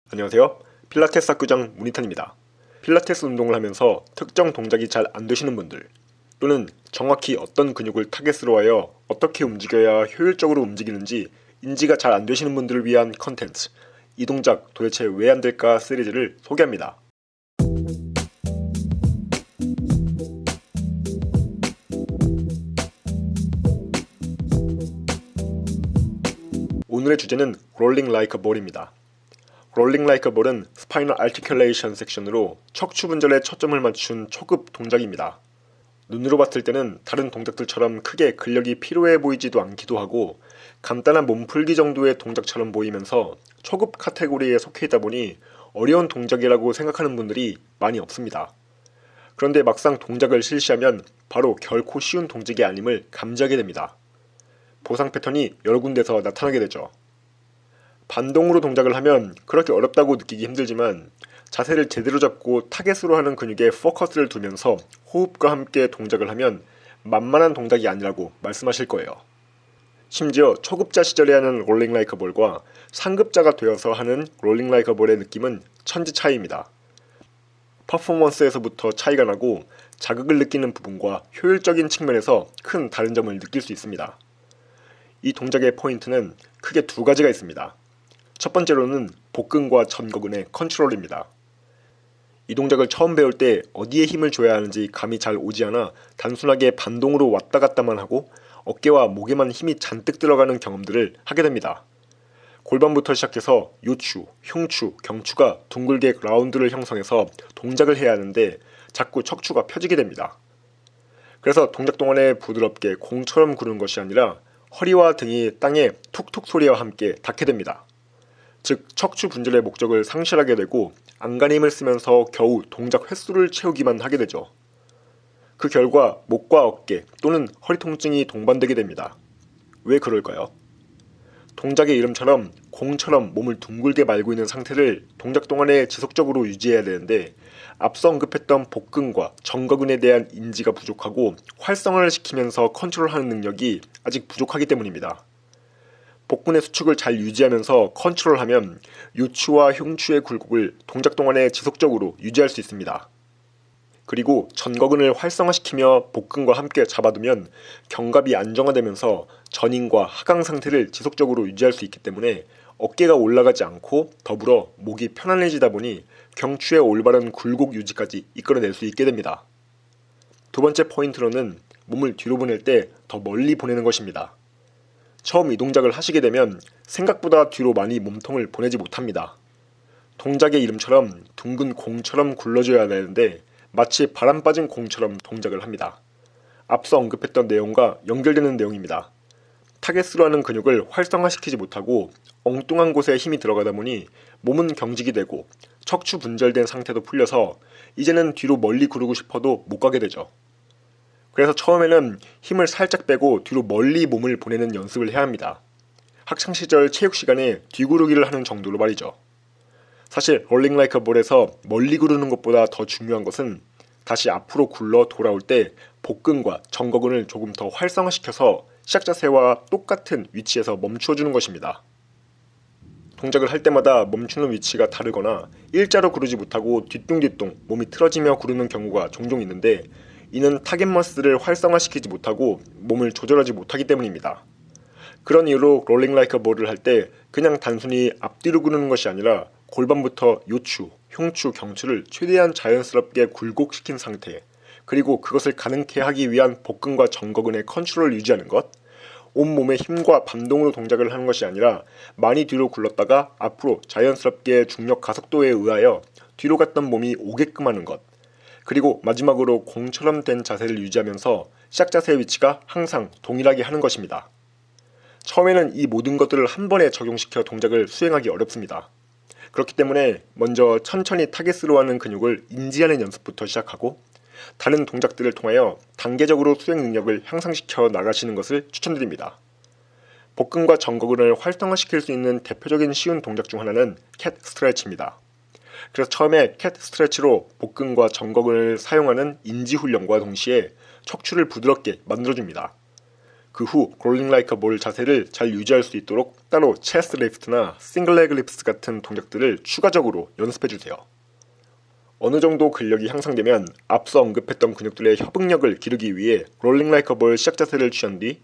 안녕하세요. 필라테스 학교장 문희탄입니다. 필라테스 운동을 하면서 특정 동작이 잘 안 되시는 분들, 또는 정확히 어떤 근육을 타겟으로 하여 어떻게 움직여야 효율적으로 움직이는지 인지가 잘 안 되시는 분들을 위한 컨텐츠, 이 동작 도대체 왜 안 될까 시리즈를 소개합니다. 오늘의 주제는 Rolling Like a Ball입니다. Rolling Like a Ball은 스파이널 아티큘레이션 섹션으로 척추 분절에 초점을 맞춘 초급 동작입니다. 눈으로 봤을 때는 다른 동작들처럼 크게 근력이 필요해 보이지도 않기도 하고 간단한 몸풀기 정도의 동작처럼 보이면서 초급 카테고리에 속해 있다 보니 어려운 동작이라고 생각하는 분들이 많이 없습니다. 그런데 막상 동작을 실시하면 바로 결코 쉬운 동작이 아님을 감지하게 됩니다. 보상 패턴이 여러 군데서 나타나게 되죠. 반동으로 동작을 하면 그렇게 어렵다고 느끼기 힘들지만 자세를 제대로 잡고 타겟으로 하는 근육에 포커스를 두면서 호흡과 함께 동작을 하면 만만한 동작이 아니라고 말씀하실 거예요. 심지어 초급자 시절에 하는 롤링 라이크 볼과 상급자가 되어서 하는 롤링 라이크 볼의 느낌은 천지 차이입니다. 퍼포먼스에서부터 차이가 나고 자극을 느끼는 부분과 효율적인 측면에서 큰 다른 점을 느낄 수 있습니다. 이 동작의 포인트는 크게 두 가지가 있습니다. 첫 번째로는 복근과 전거근의 컨트롤입니다. 이 동작을 처음 배울 때 어디에 힘을 줘야 하는지 감이 잘 오지 않아 단순하게 반동으로 왔다 갔다만 하고 어깨와 목에만 힘이 잔뜩 들어가는 경험들을 하게 됩니다. 골반부터 시작해서 요추, 흉추, 경추가 둥글게 라운드를 형성해서 동작을 해야 하는데 자꾸 척추가 펴지게 됩니다. 그래서 동작 동안에 부드럽게 공처럼 구르는 것이 아니라 허리와 등이 땅에 툭툭 소리와 함께 닿게 됩니다. 즉 척추 분절의 목적을 상실하게 되고 안간힘을 힘을 쓰면서 겨우 동작 횟수를 채우기만 하게 되죠. 그 결과 목과 어깨 또는 허리 통증이 동반되게 됩니다. 왜 그럴까요? 동작의 이름처럼 공처럼 몸을 둥글게 말고 있는 상태를 동작 동안에 지속적으로 유지해야 되는데 앞서 언급했던 복근과 전거근에 대한 인지가 부족하고 활성화를 시키면서 컨트롤하는 능력이 아직 부족하기 때문입니다. 복근의 수축을 잘 유지하면서 컨트롤하면 요추와 흉추의 굴곡을 동작 동안에 지속적으로 유지할 수 있습니다. 그리고 전거근을 활성화시키며 복근과 함께 잡아두면 견갑이 안정화되면서 전인과 하강 상태를 지속적으로 유지할 수 있기 때문에 어깨가 올라가지 않고 더불어 목이 편안해지다 보니 경추의 올바른 굴곡 유지까지 이끌어낼 수 있게 됩니다. 두 번째 포인트로는 몸을 뒤로 보낼 때 더 멀리 보내는 것입니다. 처음 이 동작을 하시게 되면 생각보다 뒤로 많이 몸통을 보내지 못합니다. 동작의 이름처럼 둥근 공처럼 굴러줘야 되는데 마치 바람 빠진 공처럼 동작을 합니다. 앞서 언급했던 내용과 연결되는 내용입니다. 타겟으로 하는 근육을 활성화시키지 못하고 엉뚱한 곳에 힘이 들어가다 보니 몸은 경직이 되고 척추 분절된 상태도 풀려서 이제는 뒤로 멀리 구르고 싶어도 못 가게 되죠. 그래서 처음에는 힘을 살짝 빼고 뒤로 멀리 몸을 보내는 연습을 해야 합니다. 학창시절 체육시간에 뒤구르기를 하는 정도로 말이죠. 사실 롤링 라이크 볼에서 멀리 구르는 것보다 더 중요한 것은 다시 앞으로 굴러 돌아올 때 복근과 전거근을 조금 더 활성화시켜서 시작 자세와 똑같은 위치에서 멈추어주는 것입니다. 동작을 할 때마다 멈추는 위치가 다르거나 일자로 구르지 못하고 뒤뚱뒤뚱 몸이 틀어지며 구르는 경우가 종종 있는데 이는 타겟 머슬을 활성화시키지 못하고 몸을 조절하지 못하기 때문입니다. 그런 이유로 롤링 라이크 볼을 할 때 그냥 단순히 앞뒤로 구르는 것이 아니라 골반부터 요추, 흉추, 경추를 최대한 자연스럽게 굴곡시킨 상태, 그리고 그것을 가능케 하기 위한 복근과 전거근의 컨트롤을 유지하는 것, 온몸의 힘과 반동으로 동작을 하는 것이 아니라 많이 뒤로 굴렀다가 앞으로 자연스럽게 중력 가속도에 의하여 뒤로 갔던 몸이 오게끔 하는 것, 그리고 마지막으로 공처럼 된 자세를 유지하면서 시작 자세의 위치가 항상 동일하게 하는 것입니다. 처음에는 이 모든 것들을 한 번에 적용시켜 동작을 수행하기 어렵습니다. 그렇기 때문에 먼저 천천히 타겟으로 하는 근육을 인지하는 연습부터 시작하고 다른 동작들을 통하여 단계적으로 수행 능력을 향상시켜 나가시는 것을 추천드립니다. 복근과 전거근을 활성화시킬 수 있는 대표적인 쉬운 동작 중 하나는 캣 스트레치입니다. 그래서 처음에 캣 스트레치로 복근과 전거근을 사용하는 인지 훈련과 동시에 척추를 부드럽게 만들어줍니다. 그 후 롤링 라이크 볼 자세를 잘 유지할 수 있도록 따로 체스트 리프트나 싱글 레그 리프트 같은 동작들을 추가적으로 연습해주세요. 어느 정도 근력이 향상되면 앞서 언급했던 근육들의 협응력을 기르기 위해 롤링 라이크 볼 시작 자세를 취한 뒤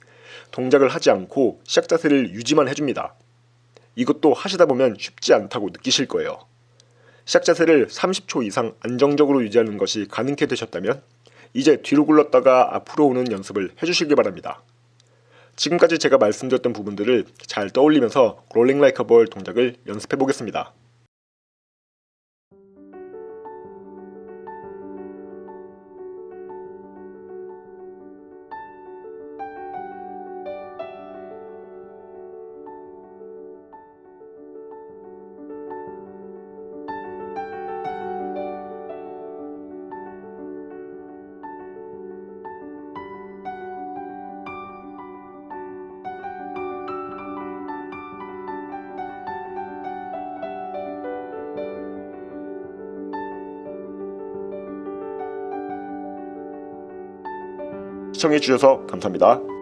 동작을 하지 않고 시작 자세를 유지만 해줍니다. 이것도 하시다 보면 쉽지 않다고 느끼실 거예요. 시작 자세를 30초 이상 안정적으로 유지하는 것이 가능케 되셨다면 이제 뒤로 굴렀다가 앞으로 오는 연습을 해주시기 바랍니다. 지금까지 제가 말씀드렸던 부분들을 잘 떠올리면서 롤링 라이크 볼 동작을 연습해 보겠습니다. 시청해주셔서 감사합니다.